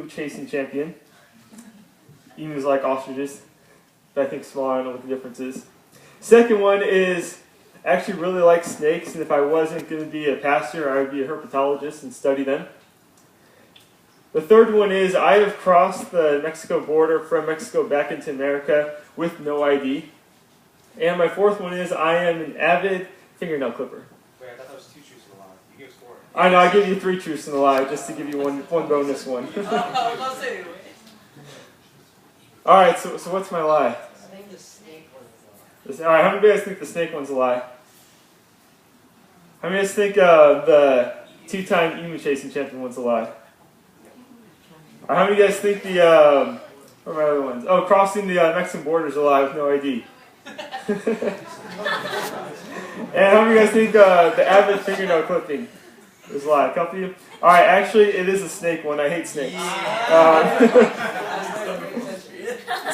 emu chasing champion. Emus like ostriches, but I think smaller. I don't know what the difference is. Second one is I actually really like snakes, and if I wasn't going to be a pastor, I would be a herpetologist and study them. The third one is I have crossed the Mexico border from Mexico back into America with no ID. And my fourth one is I am an avid fingernail clipper. Wait, I thought that was 2 truths and a lie. You gave us 4. I know, I give you 3 truths and a lie just to give you one bonus one. Alright, so what's my lie? I think the snake one's a lie. Alright, how many of you guys think the snake one's a lie? How many of you guys think the 2-time emu chasing champion one's a lie? How many of you guys think the, what are my other ones? Oh, crossing the Mexican border is a lie with no ID. And how many of you guys think the avid fingernail clipping is a lie? A couple of you? Alright, actually, it is a snake one. I hate snakes.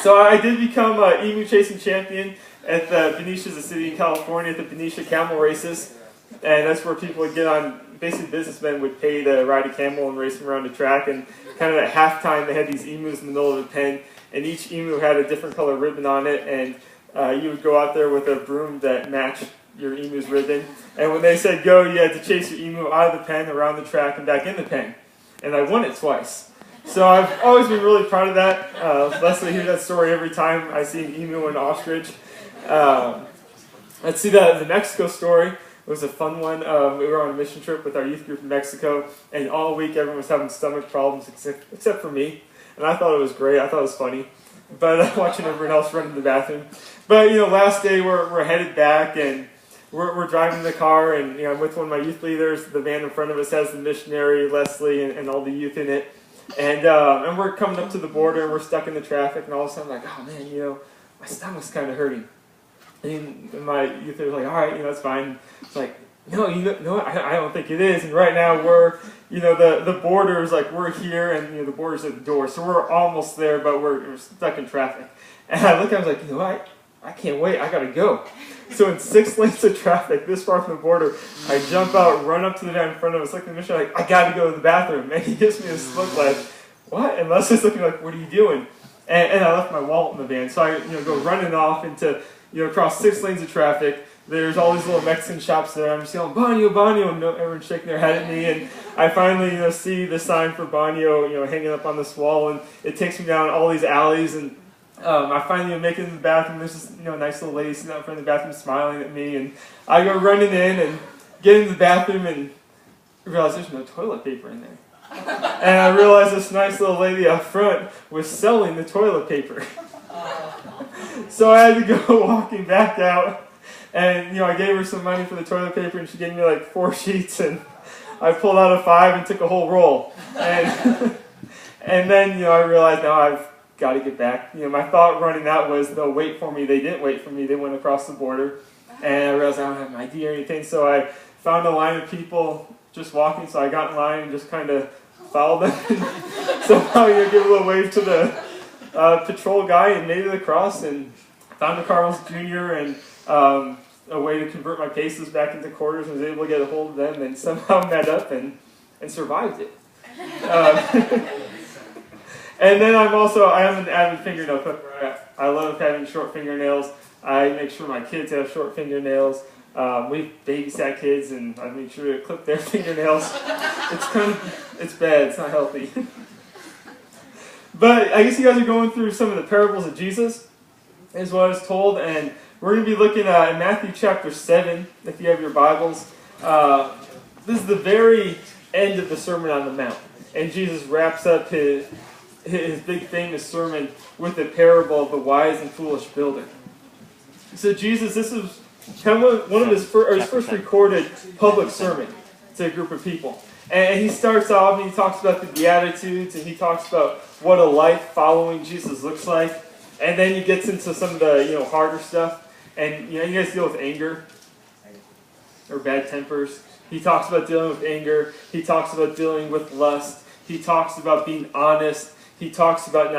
So I did become an emu chasing champion at the Benicia, the city in California, at the Benicia camel races. And that's where people would get on, basically businessmen would pay to ride a camel and race them around the track. And kind of at halftime, they had these emus in the middle of the pen. And each emu had a different color ribbon on it. And you would go out there with a broom that matched your emu's ribbon. And when they said go, you had to chase your emu out of the pen, around the track, and back in the pen. And I won it twice. So I've always been really proud of that. Leslie hears that story every time I see an emu and an ostrich. Let's see, the Mexico story was a fun one. We were on a mission trip with our youth group in Mexico, and all week everyone was having stomach problems except for me. And I thought it was great. I thought it was funny. But watching everyone else run to the bathroom. But, last day we're headed back, and we're driving the car, and I'm with one of my youth leaders. The van in front of us has the missionary, Leslie, and all the youth in it. And we're coming up to the border, and we're stuck in the traffic, and all of a sudden I'm like, oh man, my stomach's kind of hurting. And my youth leader's like, all right, it's fine. It's like, no, I don't think it is. And right now we're, the border is like we're here, and the border's at the door, so we're almost there, but we're stuck in traffic. And I look, I was like, I can't wait, I gotta go. So in 6 lanes of traffic, this far from the border, I jump out, run up to the van in front of us, like the mission, like, I gotta go to the bathroom. And he gives me this look like, what? And Leslie's looking like, what are you doing? And I left my wallet in the van. So I go running off into, across 6 lanes of traffic. There's all these little Mexican shops there. I'm just yelling, Banyo, Banyo, and everyone's shaking their head at me. And I finally, see the sign for Banyo, hanging up on this wall. And it takes me down all these alleys, and I finally make it in the bathroom. There's this nice little lady sitting out in front of the bathroom smiling at me, and I go running in and get in the bathroom and realize there's no toilet paper in there. And I realize this nice little lady up front was selling the toilet paper. So I had to go walking back out, and I gave her some money for the toilet paper, and she gave me like 4 sheets, and I pulled out a 5 and took a whole roll. And and then I realized now I've got to get back. My thought running out was they'll wait for me. They didn't wait for me. They went across the border, and I realized I don't have my ID or anything. So I found a line of people just walking. So I got in line and just kind of followed them. Somehow give a little wave to the patrol guy and made it across and found a Carlos Jr. and a way to convert my pesos back into quarters, and was able to get a hold of them and somehow met up and survived it. And then I am an avid fingernail clipper. I love having short fingernails. I make sure my kids have short fingernails. We babysat kids, and I make sure to clip their fingernails. It's bad. It's not healthy. But I guess you guys are going through some of the parables of Jesus, is what I was told, and we're going to be looking at Matthew chapter 7, if you have your Bibles. This is the very end of the Sermon on the Mount, and Jesus wraps up his big famous sermon with the parable of the wise and foolish builder. So Jesus, this is kind of one of his first recorded public sermon to a group of people. And he starts off and he talks about the Beatitudes, and he talks about what a life following Jesus looks like. And then he gets into some of the harder stuff. And you guys deal with anger or bad tempers. He talks about dealing with anger. He talks about dealing with lust. He talks about being honest. He talks about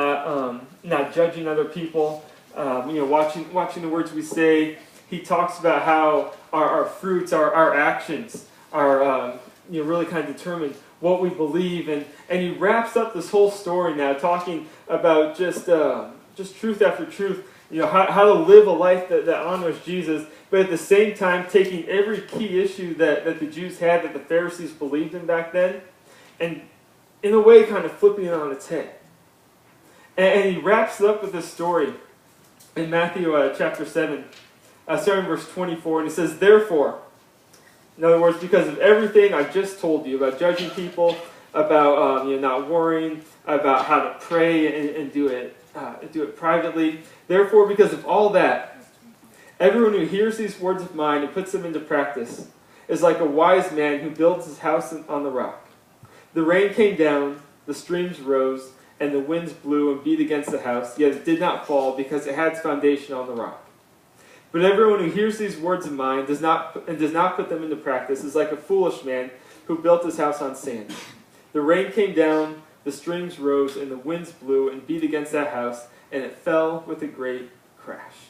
not judging other people. Watching the words we say. He talks about how our fruits, our actions are really kind of determine what we believe. And he wraps up this whole story now talking about just truth after truth, how to live a life that honors Jesus, but at the same time taking every key issue that the Jews had, that the Pharisees believed in back then, and in a way kind of flipping it on its head. And he wraps it up with this story in Matthew chapter 7, starting verse 24, and he says, "Therefore," in other words, because of everything I've just told you about judging people, about not worrying, about how to pray and do it privately. Therefore, because of all that, everyone who hears these words of mine and puts them into practice is like a wise man who builds his house on the rock. The rain came down, the streams rose, and the winds blew and beat against the house, yet it did not fall because it had its foundation on the rock. But everyone who hears these words of mine and does not put them into practice is like a foolish man who built his house on sand. The rain came down, the streams rose, and the winds blew and beat against that house, and it fell with a great crash."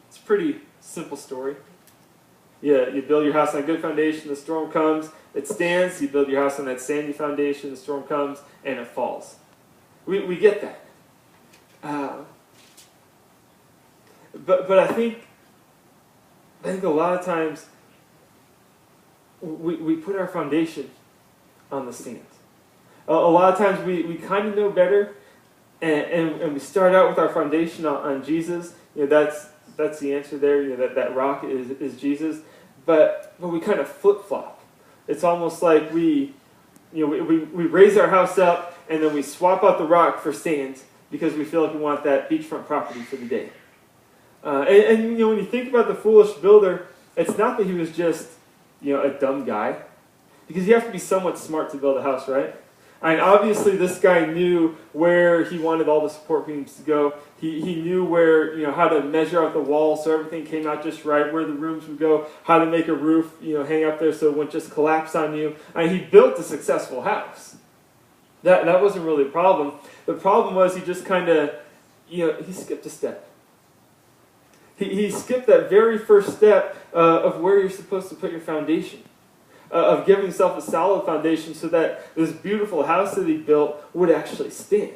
It's a pretty simple story. Yeah, you build your house on a good foundation, the storm comes, it stands. You build your house on that sandy foundation, the storm comes, and it falls. We get that. But I think a lot of times we put our foundation on the sand. A lot of times we kind of know better, and we start out with our foundation on Jesus. That's the answer there. That rock is Jesus. But we kind of flip flop. It's almost like we raise our house up and then we swap out the rock for sand because we feel like we want that beachfront property for the day. And when you think about the foolish builder, it's not that he was just a dumb guy, because you have to be somewhat smart to build a house, right? I mean, obviously this guy knew where he wanted all the support beams to go. He knew where, how to measure out the wall so everything came out just right, where the rooms would go, how to make a roof, hang up there so it wouldn't just collapse on you. I mean, he built a successful house. That wasn't really a problem. The problem was he just kind of, he skipped a step. He skipped that very first step of where you're supposed to put your foundation. Of giving himself a solid foundation so that this beautiful house that he built would actually stand.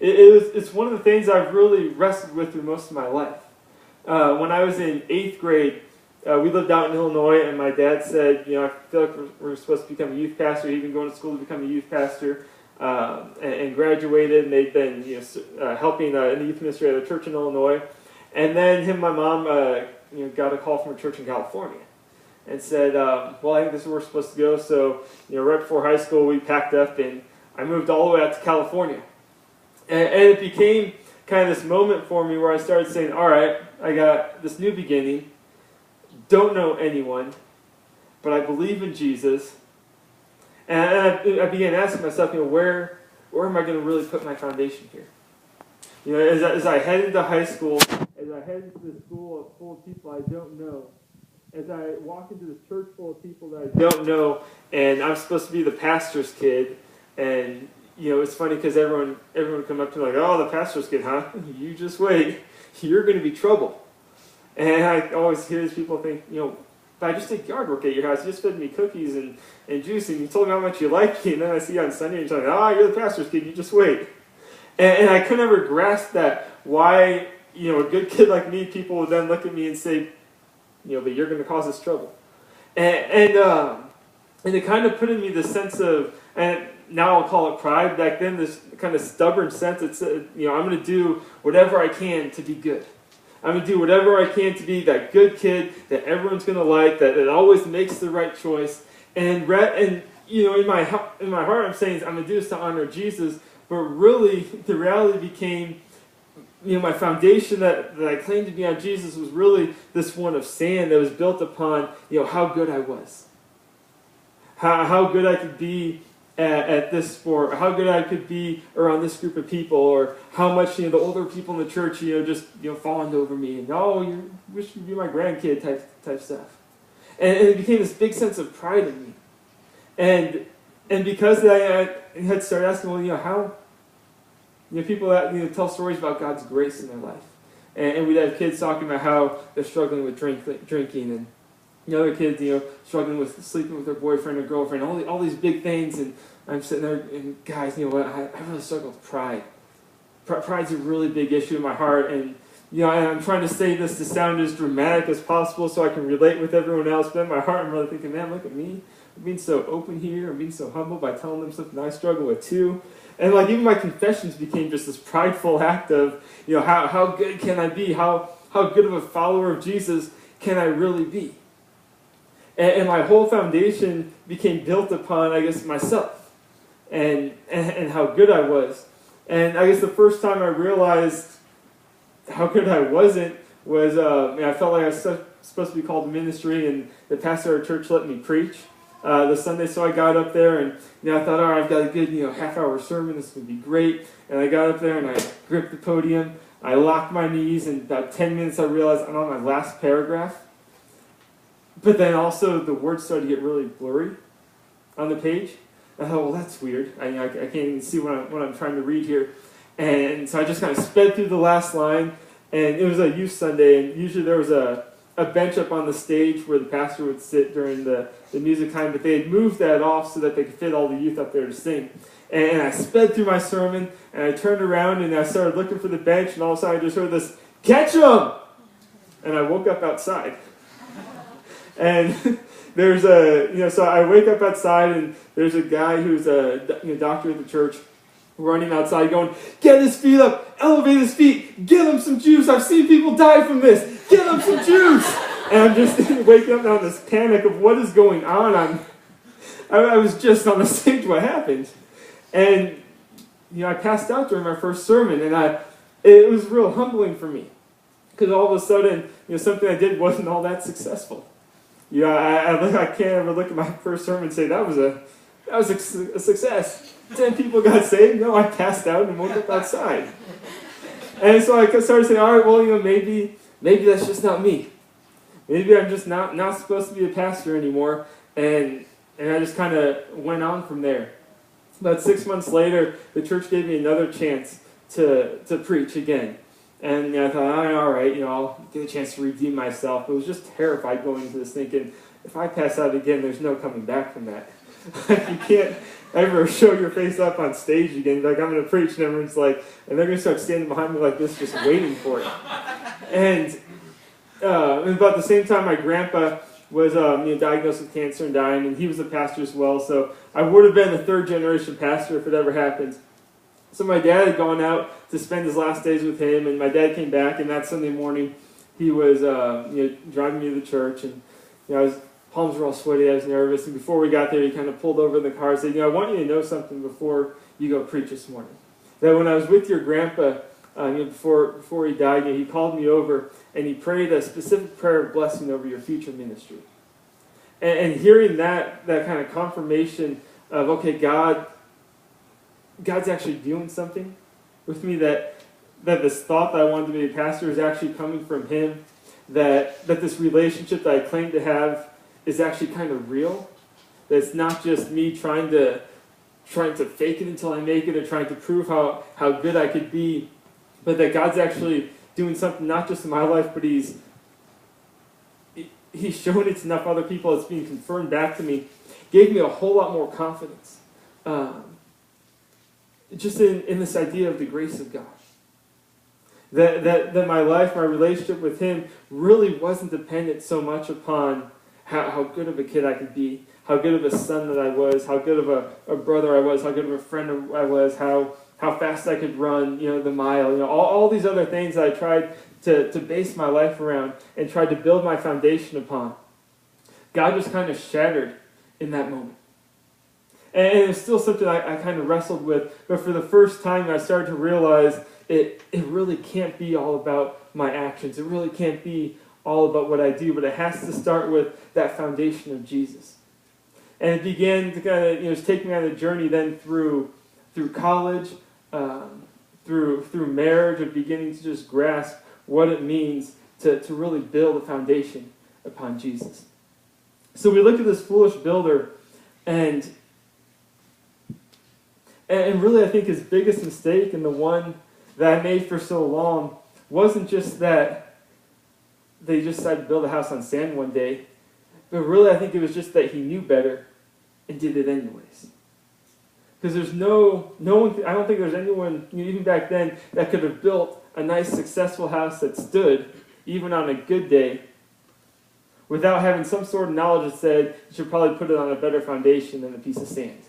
It's one of the things I've really wrestled with through most of my life. When I was in 8th grade, we lived out in Illinois, and my dad said, I feel like we're supposed to become a youth pastor. He'd been going to school to become a youth pastor, and graduated, and they'd been helping in the youth ministry at a church in Illinois. And then him and my mom got a call from a church in California. And said, well, I think this is where we're supposed to go. So, right before high school, we packed up and I moved all the way out to California. And it became kind of this moment for me where I started saying, all right, I got this new beginning, don't know anyone, but I believe in Jesus. And I began asking myself, where am I going to really put my foundation here? As I head into high school, as I head into the school full of people I don't know, as I walk into this church full of people that I don't know, and I'm supposed to be the pastor's kid, and it's funny because everyone would come up to me like, "Oh, the pastor's kid, huh? You just wait, you're going to be trouble." And I always hear these people think, I just did yard work at your house. You just fed me cookies and juice, and you told me how much you like me, and then I see you on Sunday and you're like, you're the pastor's kid, you just wait. And I could never grasp that, why, a good kid like me, people would then look at me and say, but you're going to cause us trouble. And it kind of put in me this sense of, and now I'll call it pride, back then this kind of stubborn sense that said, I'm going to do whatever I can to be good. I'm going to do whatever I can to be that good kid that everyone's going to like, that always makes the right choice. And in my heart I'm saying, I'm going to do this to honor Jesus, but really the reality became, my foundation that I claimed to be on Jesus was really this one of sand that was built upon, how good I was. How good I could be at this sport, how good I could be around this group of people, or how much, the older people in the church, just, fawned over me, and, you wish you'd be my grandkid type stuff. And it became this big sense of pride in me. And because I had started asking, how... people that tell stories about God's grace in their life, and we'd have kids talking about how they're struggling with drinking, other kids, struggling with sleeping with their boyfriend or girlfriend, all these big things, and I'm sitting there, and guys, you know what? I really struggle with pride. Pride's a really big issue in my heart, and I'm trying to say this to sound as dramatic as possible so I can relate with everyone else. But in my heart, I'm really thinking, man, look at me. I'm being so open here. I'm being so humble by telling them something I struggle with too. And like even my confessions became just this prideful act of, how good can I be? How good of a follower of Jesus can I really be? And my whole foundation became built upon, I guess, myself and how good I was. And I guess the first time I realized how good I wasn't was I felt like I was supposed to be called to ministry, and the pastor of our church let me preach the Sunday. So I got up there, and I thought, all right, I've got a good half-hour sermon. This would be great. And I got up there, and I gripped the podium. I locked my knees, and about 10 minutes I realized I'm on my last paragraph. But then also the words started to get really blurry on the page. I thought, well, that's weird. I can't even see what I'm trying to read here. And so I just kind of sped through the last line, and it was a youth Sunday, and usually there was a bench up on the stage where the pastor would sit during the music time, but they had moved that off so that they could fit all the youth up there to sing. And I sped through my sermon, and I turned around, and I started looking for the bench, and all of a sudden I just heard this, "Catch 'em!" And I woke up outside. And there's so I wake up outside, and there's a guy who's a doctor at the church running outside going, "Get his feet up, elevate his feet, get him some juice. I've seen people die from this. Get him some juice." And I'm just waking up now in this panic of what is going on. I was just on the stage. What happened? And I passed out during my first sermon, and it was real humbling for me because all of a sudden something I did wasn't all that successful. I can't ever look at my first sermon and say that was a success. 10 people got saved. No, I passed out and woke up outside. And so I started saying, all right, well, maybe that's just not me. Maybe I'm just not supposed to be a pastor anymore. And I just kind of went on from there. About 6 months later, the church gave me another chance to preach again. And I thought, all right, I'll get a chance to redeem myself. I was just terrified going into this thinking, if I pass out again, there's no coming back from that. You can't ever show your face up on stage again. Like, I'm going to preach, and everyone's like, and they're going to start standing behind me like this, just waiting for it. And about the same time, my grandpa was diagnosed with cancer and dying, and he was a pastor as well. So I would have been a third-generation pastor if it ever happened. So my dad had gone out to spend his last days with him, and my dad came back, and that Sunday morning, he was driving me to the church, and palms were all sweaty, I was nervous, and before we got there, he kind of pulled over in the car and said, I want you to know something before you go preach this morning. That when I was with your grandpa, before he died, he called me over, and he prayed a specific prayer of blessing over your future ministry. And hearing that kind of confirmation of, okay, God's actually doing something with me, that this thought that I wanted to be a pastor is actually coming from him, that this relationship that I claim to have is actually kind of real, that it's not just me trying to fake it until I make it or trying to prove how good I could be, but that God's actually doing something not just in my life, but He's shown it to enough other people, it's being confirmed back to me, gave me a whole lot more confidence. Just in this idea of the grace of God. That my life, my relationship with Him really wasn't dependent so much upon how good of a kid I could be, how good of a son that I was, how good of a brother I was, how good of a friend I was, how fast I could run, the mile, all these other things that I tried to base my life around and tried to build my foundation upon. God just kind of shattered in that moment. And it's still something I kind of wrestled with, but for the first time I started to realize it really can't be all about my actions. It really can't be all about what I do, but it has to start with that foundation of Jesus. And it began to kind of take me on a journey then through college, through marriage, of beginning to just grasp what it means to really build a foundation upon Jesus. So we look at this foolish builder, and really I think his biggest mistake, and the one that I made for so long, wasn't just that they just decided to build a house on sand one day, But really, I think it was just that he knew better and did it anyways. Because there's no one, I don't think there's anyone, even back then, that could have built a nice, successful house that stood, even on a good day, without having some sort of knowledge that said you should probably put it on a better foundation than a piece of sand.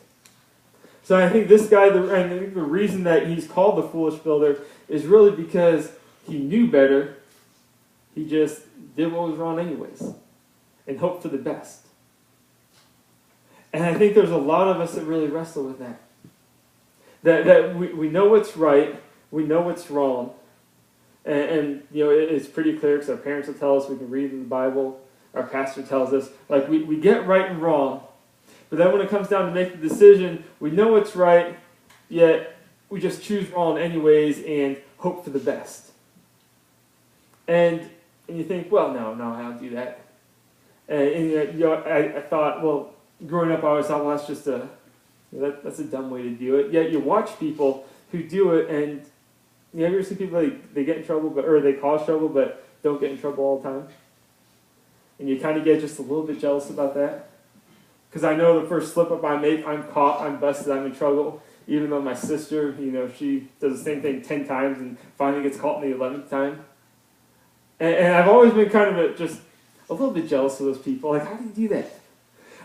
So I think this guy, I think the reason that he's called the foolish builder is really because he knew better. He just did what was wrong anyways and hoped for the best. And I think there's a lot of us that really wrestle with that. That we know what's right, we know what's wrong, and it's pretty clear because our parents will tell us, we can read in the Bible, our pastor tells us, like we get right and wrong, but then when it comes down to make the decision, we know what's right, yet we just choose wrong anyways and hope for the best. And you think, well, no, I don't do that. And I thought, well, growing up, I always thought, well, that's just that's a dumb way to do it. Yet you watch people who do it, and have you ever seen people they get in trouble, or they cause trouble, but don't get in trouble all the time? And you kind of get just a little bit jealous about that. Because I know the first slip up I make, I'm caught, I'm busted, I'm in trouble. Even though my sister, she does the same thing 10 times and finally gets caught in the 11th time. And I've always been kind of just a little bit jealous of those people. Like, how do you do that?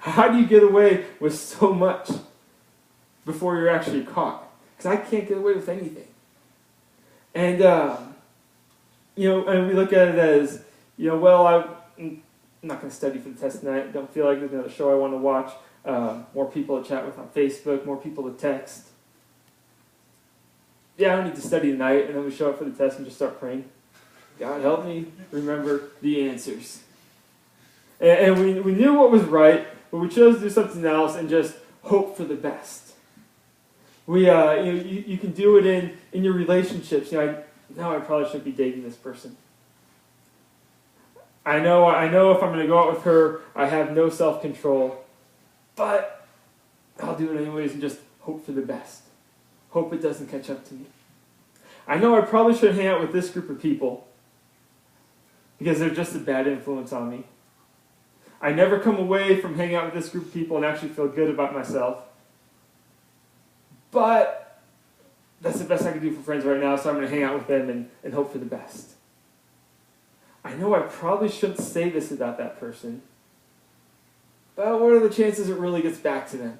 How do you get away with so much before you're actually caught? Because I can't get away with anything. And, and we look at it as, well, I'm not going to study for the test tonight. Don't feel like there's another show I want to watch. More people to chat with on Facebook, more people to text. Yeah, I don't need to study tonight. And then we show up for the test and just start praying. God, help me remember the answers. And we knew what was right, but we chose to do something else and just hope for the best. You can do it in your relationships. Now I probably shouldn't be dating this person. I know if I'm going to go out with her, I have no self-control, but I'll do it anyways and just hope for the best. Hope it doesn't catch up to me. I know I probably shouldn't hang out with this group of people because they're just a bad influence on me. I never come away from hanging out with this group of people and actually feel good about myself. But that's the best I can do for friends right now, so I'm going to hang out with them and hope for the best. I know I probably shouldn't say this about that person, but what are the chances it really gets back to them?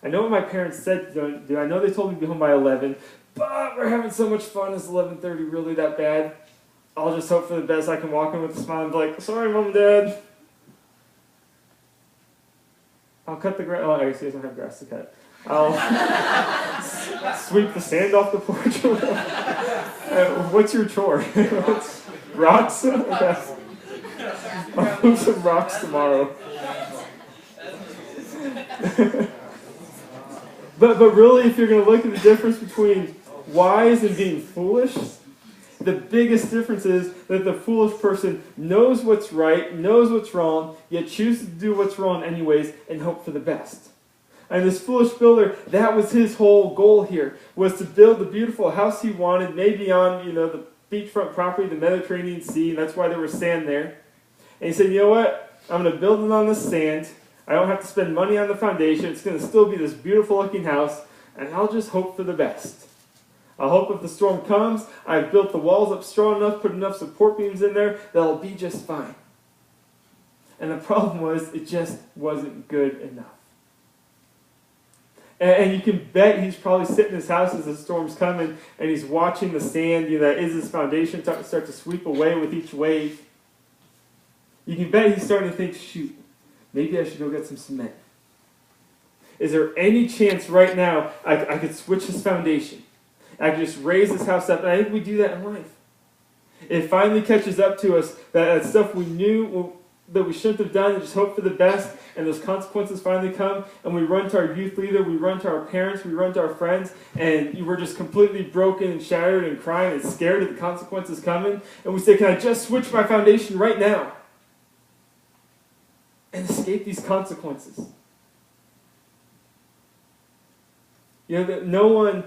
I know what my parents said to do. I know they told me to be home by 11, but we're having so much fun. Is 11:30 really that bad? I'll just hope for the best. I can walk in with a smile and be like, sorry, Mom and Dad. I'll cut the grass. Oh, I guess he doesn't have grass to cut. I'll sweep the sand off the porch. What's your chore? Rocks? Okay. I'll move some rocks tomorrow. But really, if you're going to look at the difference between wise and being foolish, the biggest difference is that the foolish person knows what's right, knows what's wrong, yet chooses to do what's wrong anyways and hope for the best. And this foolish builder, that was his whole goal here, was to build the beautiful house he wanted, maybe on, the beachfront property, the Mediterranean Sea, and that's why there was sand there. And he said, you know what? I'm going to build it on the sand. I don't have to spend money on the foundation. It's going to still be this beautiful looking house, and I'll just hope for the best. I'll hope if the storm comes, I've built the walls up strong enough, put enough support beams in there, that'll be just fine. And the problem was, it just wasn't good enough. And you can bet he's probably sitting in his house as the storm's coming, and he's watching the sand, that is his foundation, start to sweep away with each wave. You can bet he's starting to think, shoot, maybe I should go get some cement. Is there any chance right now I could switch his foundation? I could just raise this house up, and I think we do that in life. It finally catches up to us, that stuff we knew that we shouldn't have done, and just hope for the best, and those consequences finally come, and we run to our youth leader, we run to our parents, we run to our friends, and we're just completely broken and shattered and crying and scared of the consequences coming, and we say, can I just switch my foundation right now and escape these consequences? No one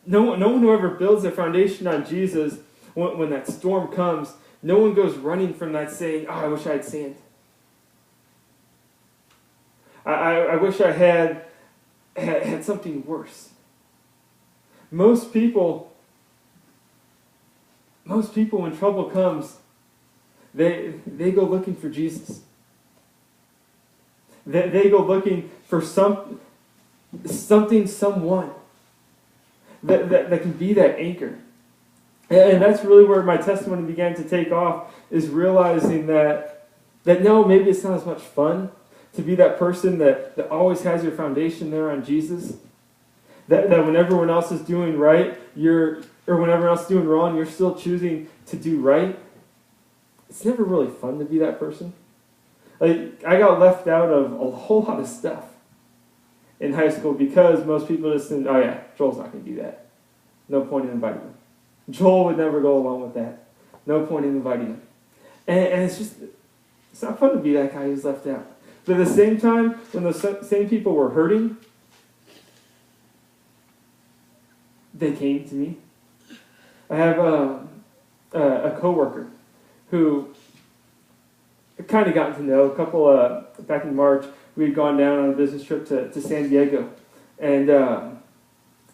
who ever builds their foundation on Jesus, when that storm comes, no one goes running from that saying, oh, I wish I had sand. I wish I had something worse. Most people, when trouble comes, they go looking for Jesus. They go looking for something, someone that can be that anchor. And that's really where my testimony began to take off, is realizing that no, maybe it's not as much fun to be that person that always has your foundation there on Jesus. That when everyone else is doing right, or when everyone else is doing wrong, you're still choosing to do right. It's never really fun to be that person. Like, I got left out of a whole lot of stuff in high school because most people just think, oh yeah, Joel's not going to do that. No point in inviting him. Joel would never go along with that. No point in inviting him. And it's not fun to be that guy who's left out. But at the same time, when those same people were hurting, they came to me. I have a coworker who I kind of gotten to know. A couple, back in March, we had gone down on a business trip to San Diego. And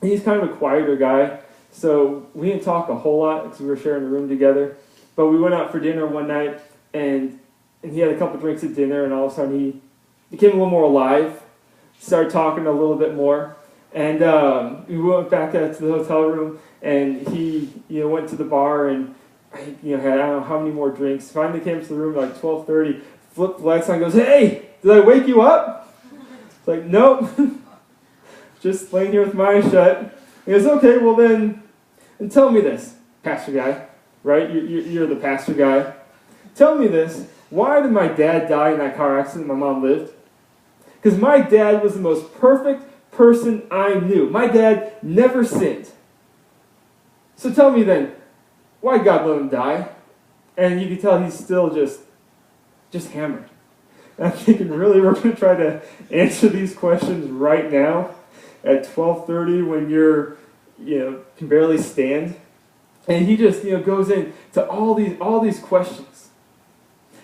he's kind of a quieter guy. So we didn't talk a whole lot because we were sharing a room together. But we went out for dinner one night, and he had a couple drinks at dinner, and all of a sudden he became a little more alive, started talking a little bit more. And we went back out to the hotel room, and he went to the bar and had I don't know how many more drinks. Finally came to the room at like 12:30, flipped the lights on, and goes, "Hey, did I wake you up?" It's like, "Nope, just laying here with my eyes shut." He goes, "Okay, well then, and tell me this, pastor guy, right? You're the pastor guy. Tell me this. Why did my dad die in that car accident my mom lived? Because my dad was the most perfect person I knew. My dad never sinned. So tell me then, why did God let him die?" And you can tell he's still just hammered. And I'm thinking, really, we're going to try to answer these questions right now at 12:30 when you're, can barely stand? And he just, goes into all these questions.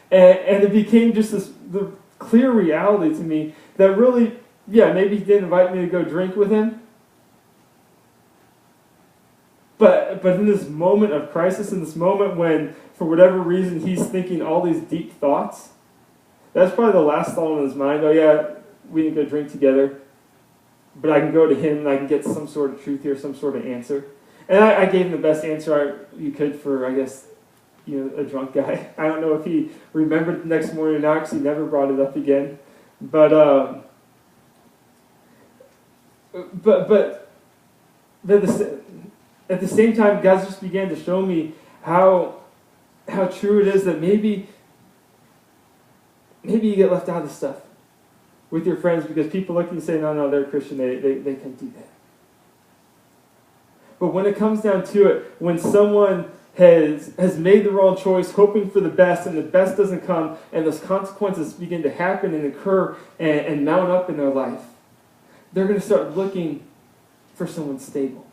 And it became just the clear reality to me that really, yeah, maybe he didn't invite me to go drink with him. But in this moment of crisis, in this moment when, for whatever reason, he's thinking all these deep thoughts, that's probably the last thought in his mind. Oh yeah, we didn't go drink together, but I can go to him and I can get some sort of truth here, some sort of answer. And I gave him the best answer you could for, I guess, a drunk guy. I don't know if he remembered the next morning or not, because he never brought it up again. But at the same time, God just began to show me how true it is that maybe you get left out of stuff with your friends because people look and say, no, they're a Christian, they can't do that. But when it comes down to it, when someone has made the wrong choice, hoping for the best, and the best doesn't come, and those consequences begin to happen and occur and mount up in their life, they're going to start looking for someone stable.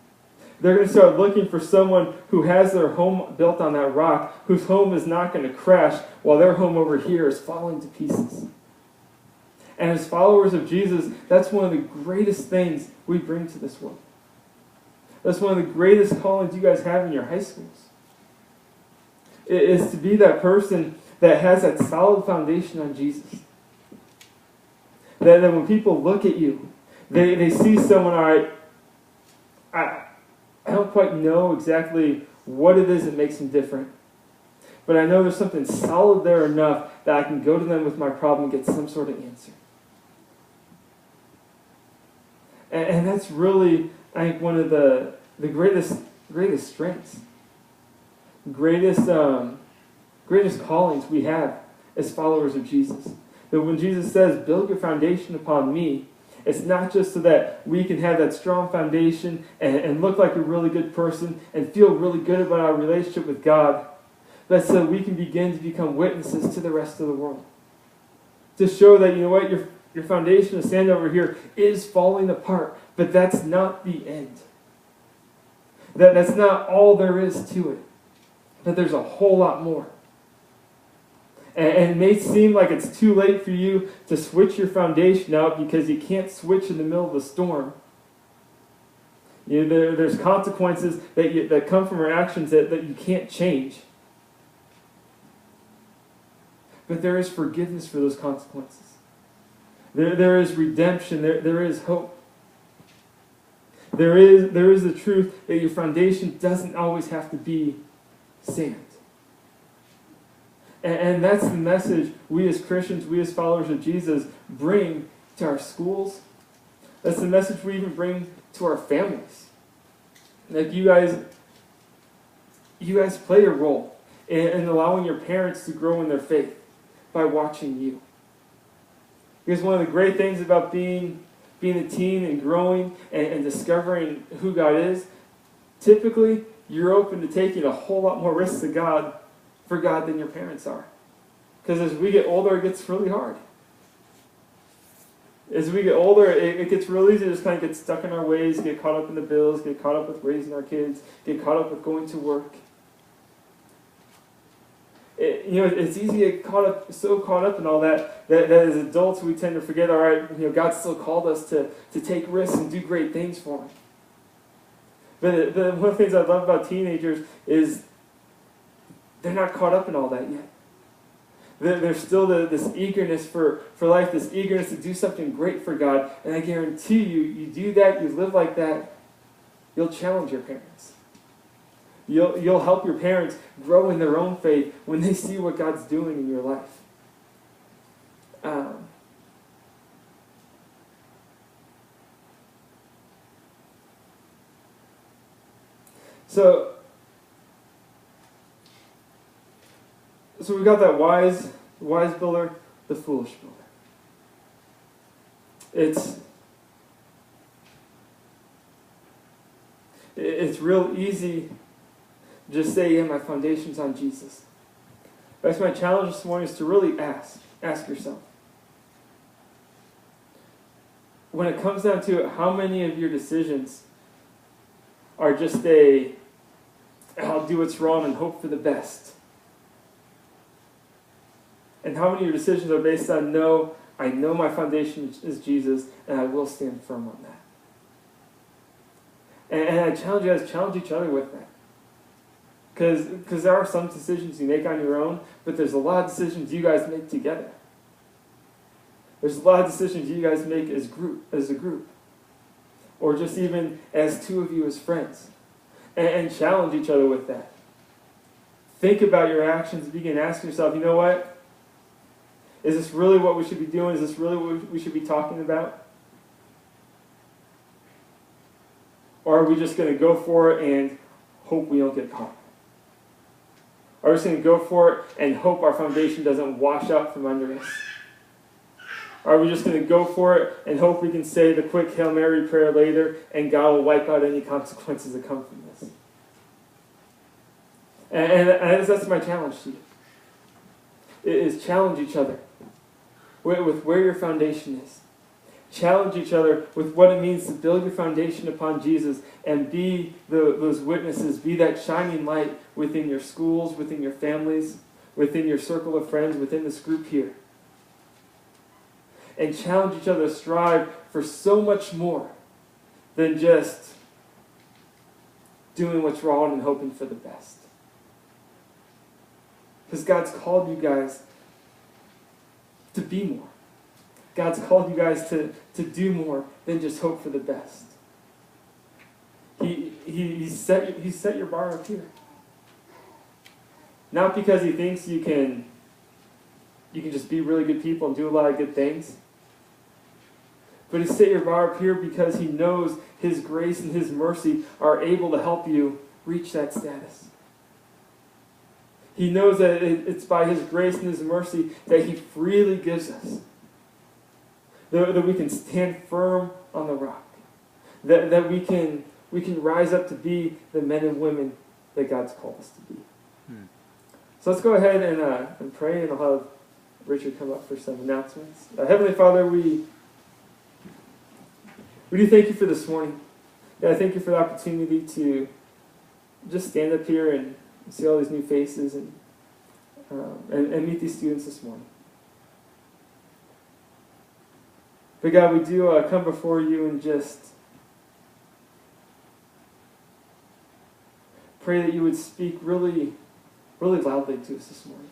They're going to start looking for someone who has their home built on that rock, whose home is not going to crash while their home over here is falling to pieces. And as followers of Jesus, that's one of the greatest things we bring to this world. That's one of the greatest callings you guys have in your high schools. It is to be that person that has that solid foundation on Jesus. That when people look at you, they see someone, all right, I don't quite know exactly what it is that makes them different. But I know there's something solid there enough that I can go to them with my problem and get some sort of answer. And that's really, I think, one of the greatest strengths, greatest callings we have as followers of Jesus. That when Jesus says, "Build your foundation upon me," it's not just so that we can have that strong foundation and look like a really good person and feel really good about our relationship with God, but so we can begin to become witnesses to the rest of the world. To show that, your foundation of sand over here is falling apart, but that's not the end. That's not all there is to it. But there's a whole lot more. And it may seem like it's too late for you to switch your foundation out because you can't switch in the middle of a storm. There's consequences that come from our actions that you can't change. But there is forgiveness for those consequences. There is redemption. There is hope. There is the truth that your foundation doesn't always have to be sand. And that's the message we as Christians, we as followers of Jesus, bring to our schools. That's the message we even bring to our families. Like you guys play a role in allowing your parents to grow in their faith by watching you. Because one of the great things about being a teen and growing and discovering who God is, typically you're open to taking a whole lot more risks for God than your parents are. Because as we get older, it gets really hard. As we get older, it gets really easy to just kind of get stuck in our ways, get caught up in the bills, get caught up with raising our kids, get caught up with going to work. It's easy to get so caught up in all that as adults we tend to forget, all right, God still called us to take risks and do great things for Him. But one of the things I love about teenagers is they're not caught up in all that yet. There's still this eagerness for life, this eagerness to do something great for God. And I guarantee you do that, you live like that, you'll challenge your parents. You'll help your parents grow in their own faith when they see what God's doing in your life. So we got that wise builder, the foolish builder. It's real easy to just say, yeah, my foundation's on Jesus. That's my challenge this morning, is to really ask yourself. When it comes down to it, how many of your decisions are just I'll do what's wrong and hope for the best? And how many of your decisions are based on, no, I know my foundation is Jesus, and I will stand firm on that. And I challenge you guys, challenge each other with that. Because there are some decisions you make on your own, but there's a lot of decisions you guys make together. There's a lot of decisions you guys make as a group. Or just even as two of you as friends. And challenge each other with that. Think about your actions and begin asking yourself, you know what? Is this really what we should be doing? Is this really what we should be talking about? Or are we just going to go for it and hope we don't get caught? Are we just going to go for it and hope our foundation doesn't wash out from under us? Are we just going to go for it and hope we can say the quick Hail Mary prayer later and God will wipe out any consequences that come from this? And that's my challenge to you. It is challenge each other with where your foundation is. Challenge each other with what it means to build your foundation upon Jesus and be those witnesses, be that shining light within your schools, within your families, within your circle of friends, within this group here. And challenge each other to strive for so much more than just doing what's wrong and hoping for the best. Because God's called you guys to be more. God's called you guys to do more than just hope for the best. He set your bar up here. Not because He thinks you can just be really good people and do a lot of good things. But He set your bar up here because He knows His grace and His mercy are able to help you reach that status. He knows that it's by His grace and His mercy that He freely gives us. That we can stand firm on the rock. That we can rise up to be the men and women that God's called us to be. So let's go ahead and pray, and I'll have Richard come up for some announcements. Heavenly Father, we do thank You for this morning. God, I thank You for the opportunity to just stand up here and see all these new faces and and meet these students this morning. But God, we do come before you and just pray that you would speak really, really loudly to us this morning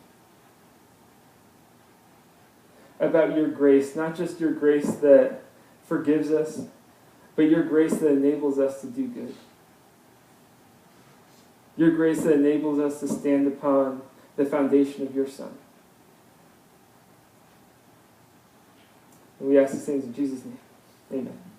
about your grace, not just your grace that forgives us, but your grace that enables us to do good. Your grace that enables us to stand upon the foundation of your Son. And we ask these things in Jesus' name. Amen.